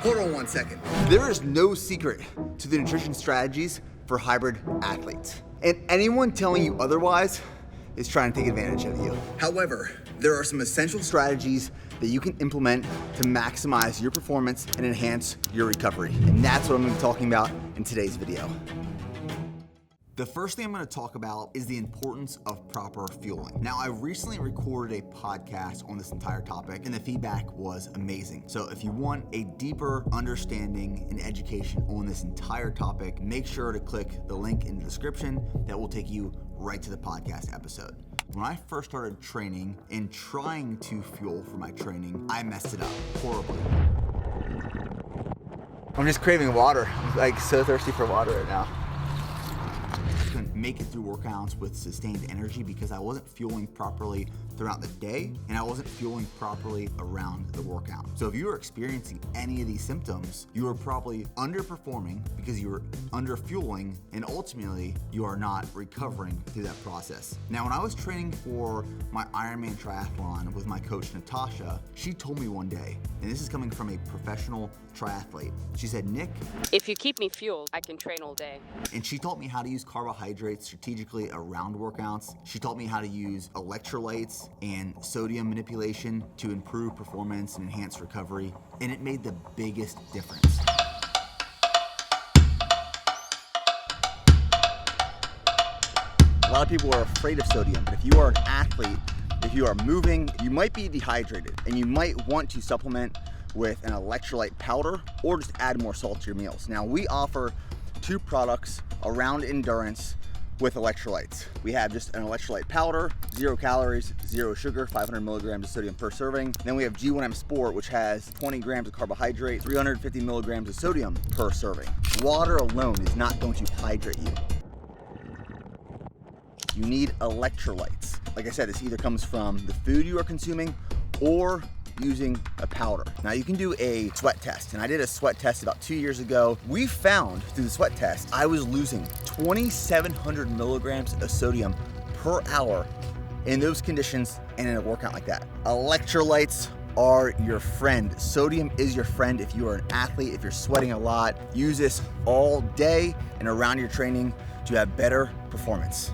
Hold on 1 second. There is no secret to the nutrition strategies for hybrid athletes. And anyone telling you otherwise is trying to take advantage of you. However, there are some essential strategies that you can implement to maximize your performance and enhance your recovery. And that's what I'm gonna be talking about in today's video. The first thing I'm gonna talk about is the importance of proper fueling. Now, I recently recorded a podcast on this entire topic and the feedback was amazing. So if you want a deeper understanding and education on this entire topic, make sure to click the link in the description that will take you right to the podcast episode. When I first started training and trying to fuel for my training, I messed it up horribly. I'm just craving water. I'm like so thirsty for water right now. Couldn't make it through workouts with sustained energy because I wasn't fueling properly throughout the day and I wasn't fueling properly around the workout. So if you are experiencing any of these symptoms, you are probably underperforming because you are under fueling and ultimately you are not recovering through that process. Now, when I was training for my Ironman triathlon with my coach Natasha, she told me one day, and this is coming from a professional triathlete, she said, "Nick, if you keep me fueled, I can train all day." And she taught me how to use carbohydrates strategically around workouts. She taught me how to use electrolytes and sodium manipulation to improve performance and enhance recovery, and it made the biggest difference. A lot of people are afraid of sodium, but if you are an athlete, if you are moving, you might be dehydrated and you might want to supplement with an electrolyte powder or just add more salt to your meals. Now, we offer two products around endurance with electrolytes. We have just an electrolyte powder, 0 calories, 0 sugar, 500 milligrams of sodium per serving. Then we have G1M Sport, which has 20 grams of carbohydrate, 350 milligrams of sodium per serving. Water alone is not going to hydrate you. You need electrolytes. Like I said, this either comes from the food you are consuming or using a powder. Now, you can do a sweat test, and I did a sweat test about 2 years ago. We found through the sweat test, I was losing 2,700 milligrams of sodium per hour in those conditions and in a workout like that. Electrolytes are your friend. Sodium is your friend if you are an athlete, if you're sweating a lot. Use this all day and around your training to have better performance.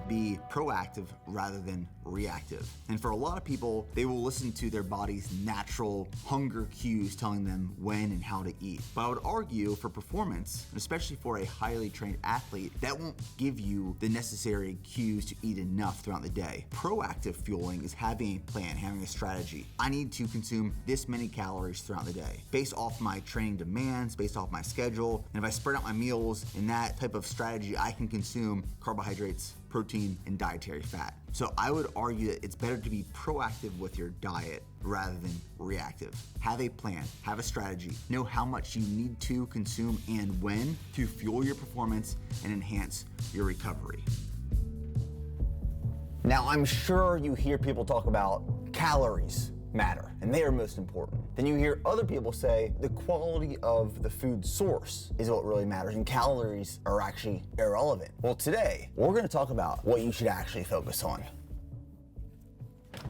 Be proactive rather than reactive. And for a lot of people, they will listen to their body's natural hunger cues telling them when and how to eat. But I would argue for performance, especially for a highly trained athlete, that won't give you the necessary cues to eat enough throughout the day. Proactive fueling is having a plan, having a strategy. I need to consume this many calories throughout the day based off my training demands, based off my schedule. And if I spread out my meals in that type of strategy, I can consume carbohydrates, protein, and dietary fat. So I would argue that it's better to be proactive with your diet rather than reactive. Have a plan, have a strategy, know how much you need to consume and when to fuel your performance and enhance your recovery. Now, I'm sure you hear people talk about calories matter, and they are most important. Then you hear other people say the quality of the food source is what really matters, and calories are actually irrelevant. Well, today, we're gonna talk about what you should actually focus on.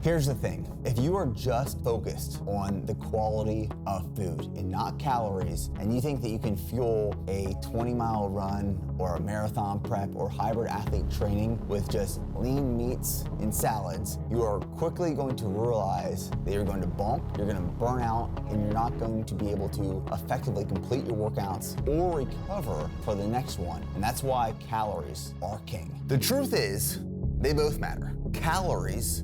Here's the thing, if you are just focused on the quality of food and not calories, and you think that you can fuel a 20-mile run or a marathon prep or hybrid athlete training with just lean meats and salads, you are quickly going to realize that you're going to bump, you're going to burn out, and you're not going to be able to effectively complete your workouts or recover for the next one. And that's why calories are king. The truth is, they both matter. Calories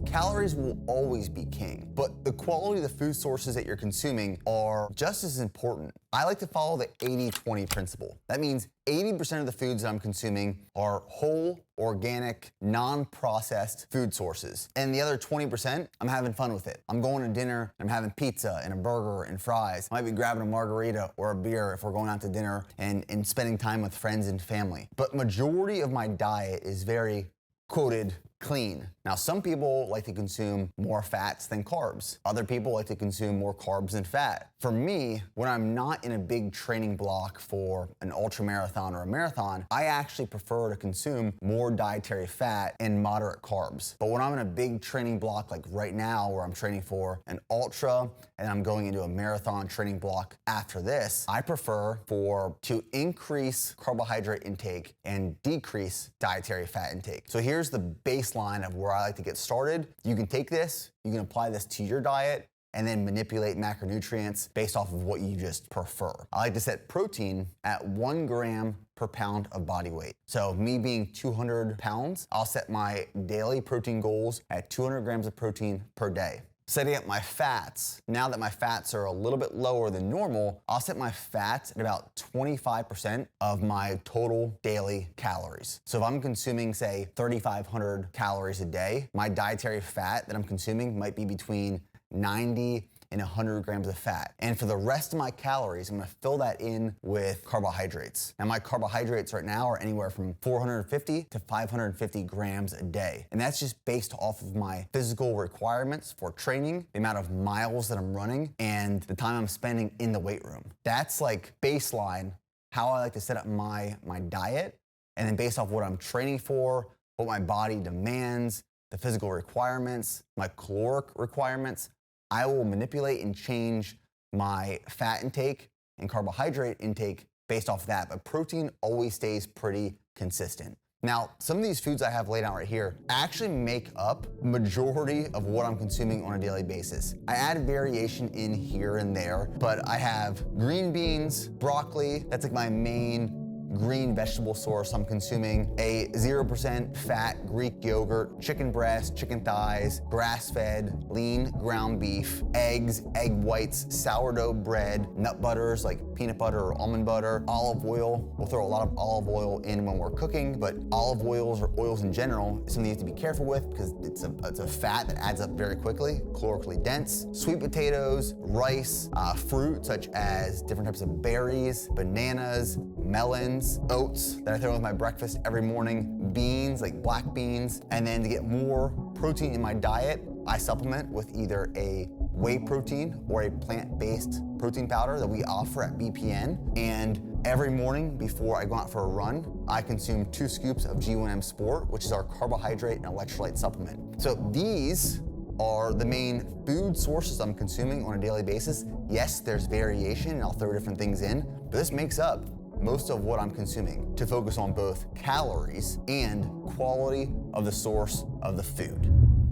will always be king, but the quality of the food sources that you're consuming are just as important. I like to follow the 80-20 principle. That means 80% of the foods that I'm consuming are whole, organic, non-processed food sources. And the other 20%, I'm having fun with it. I'm going to dinner, I'm having pizza and a burger and fries. I might be grabbing a margarita or a beer if we're going out to dinner and spending time with friends and family. But majority of my diet is very quoted clean. Now, some people like to consume more fats than carbs. Other people like to consume more carbs than fat. For me, when I'm not in a big training block for an ultra marathon or a marathon, I actually prefer to consume more dietary fat and moderate carbs. But when I'm in a big training block like right now, where I'm training for an ultra and I'm going into a marathon training block after this, I prefer to increase carbohydrate intake and decrease dietary fat intake. So here's the baseline of where I like to get started. You can take this, you can apply this to your diet, and then manipulate macronutrients based off of what you just prefer. I like to set protein at 1 gram per pound of body weight. So me being 200 pounds, I'll set my daily protein goals at 200 grams of protein per day. Setting up my fats, now that my fats are a little bit lower than normal, I'll set my fats at about 25% of my total daily calories. So if I'm consuming, say, 3,500 calories a day, my dietary fat that I'm consuming might be between 90 and 100 grams of fat. And for the rest of my calories, I'm gonna fill that in with carbohydrates. Now my carbohydrates right now are anywhere from 450 to 550 grams a day. And that's just based off of my physical requirements for training, the amount of miles that I'm running, and the time I'm spending in the weight room. That's like baseline, how I like to set up my diet. And then based off what I'm training for, what my body demands, the physical requirements, my caloric requirements, I will manipulate and change my fat intake and carbohydrate intake based off of that, but protein always stays pretty consistent. Now, some of these foods I have laid out right here actually make up majority of what I'm consuming on a daily basis. I add variation in here and there, but I have green beans, broccoli, that's like my main green vegetable source. I'm consuming a 0% fat Greek yogurt, chicken breast, chicken thighs, grass-fed, lean ground beef, eggs, egg whites, sourdough bread, nut butters like peanut butter or almond butter, olive oil. We'll throw a lot of olive oil in when we're cooking, but olive oils or oils in general is something you have to be careful with because it's a fat that adds up very quickly, calorically dense. Sweet potatoes, rice, fruit such as different types of berries, bananas, melons, oats that I throw with my breakfast every morning, beans like black beans, and then to get more protein in my diet, I supplement with either a whey protein or a plant-based protein powder that we offer at BPN. And every morning before I go out for a run, I consume 2 scoops of G1M Sport, which is our carbohydrate and electrolyte supplement. So these are the main food sources I'm consuming on a daily basis. Yes, there's variation and I'll throw different things in, but this makes up most of what I'm consuming to focus on both calories and quality of the source of the food.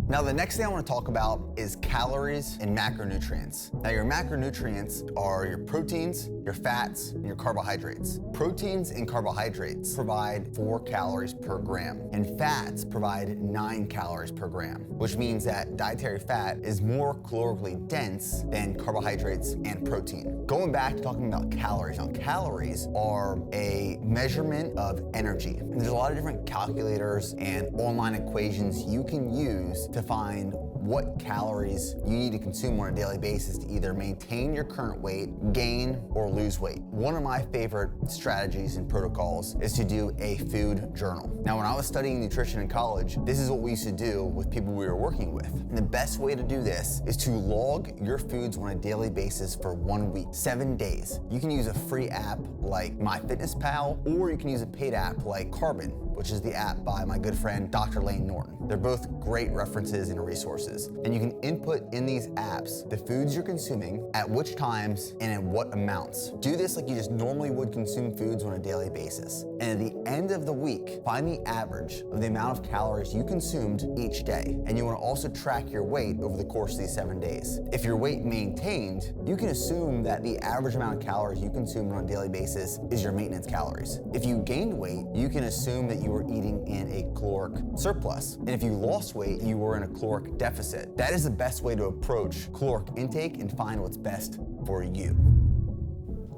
Now, the next thing I want to talk about is calories and macronutrients. Now, your macronutrients are your proteins, your fats, and your carbohydrates. Proteins and carbohydrates provide 4 calories per gram, and fats provide 9 calories per gram, which means that dietary fat is more calorically dense than carbohydrates and protein. Going back to talking about calories. Now, calories are a measurement of energy. And there's a lot of different calculators and online equations you can use to find what calories you need to consume on a daily basis to either maintain your current weight, gain, or lose weight. One of my favorite strategies and protocols is to do a food journal. Now, when I was studying nutrition in college, this is what we used to do with people we were working with. And the best way to do this is to log your foods on a daily basis for 1 week, 7 days. You can use a free app like MyFitnessPal, or you can use a paid app like Carbon, which is the app by my good friend, Dr. Lane Norton. They're both great references and resources. And you can input in these apps the foods you're consuming, at which times, and in what amounts. Do this like you just normally would consume foods on a daily basis. And at the end of the week, find the average of the amount of calories you consumed each day. And you want to also track your weight over the course of these 7 days. If your weight maintained, you can assume that the average amount of calories you consume on a daily basis is your maintenance calories. If you gained weight, you can assume that you were eating in a caloric surplus. And if you lost weight, you were in a caloric deficit. That is the best way to approach caloric intake and find what's best for you.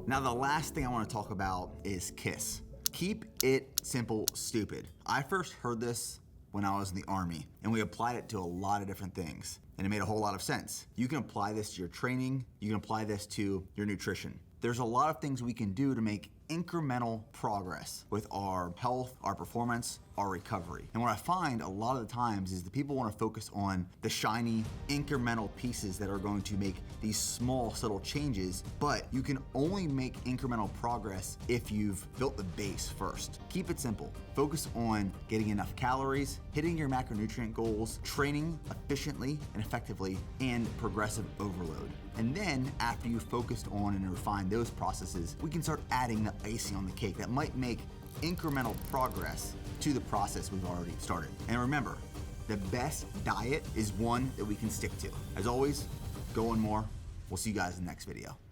Now, the last thing I want to talk about is KISS. Keep it simple, stupid. I first heard this when I was in the Army, and we applied it to a lot of different things, and it made a whole lot of sense. You can apply this to your training, you can apply this to your nutrition. There's a lot of things we can do to make incremental progress with our health, our performance, our recovery. And what I find a lot of the times is that people want to focus on the shiny incremental pieces that are going to make these small, subtle changes, but you can only make incremental progress if you've built the base first. Keep it simple. Focus on getting enough calories, hitting your macronutrient goals, training efficiently and effectively, and progressive overload. And then after you've focused on and refined those processes, we can start adding the icing on the cake that might make incremental progress to the process we've already started. And remember, the best diet is one that we can stick to. As always, go on more. We'll see you guys in the next video.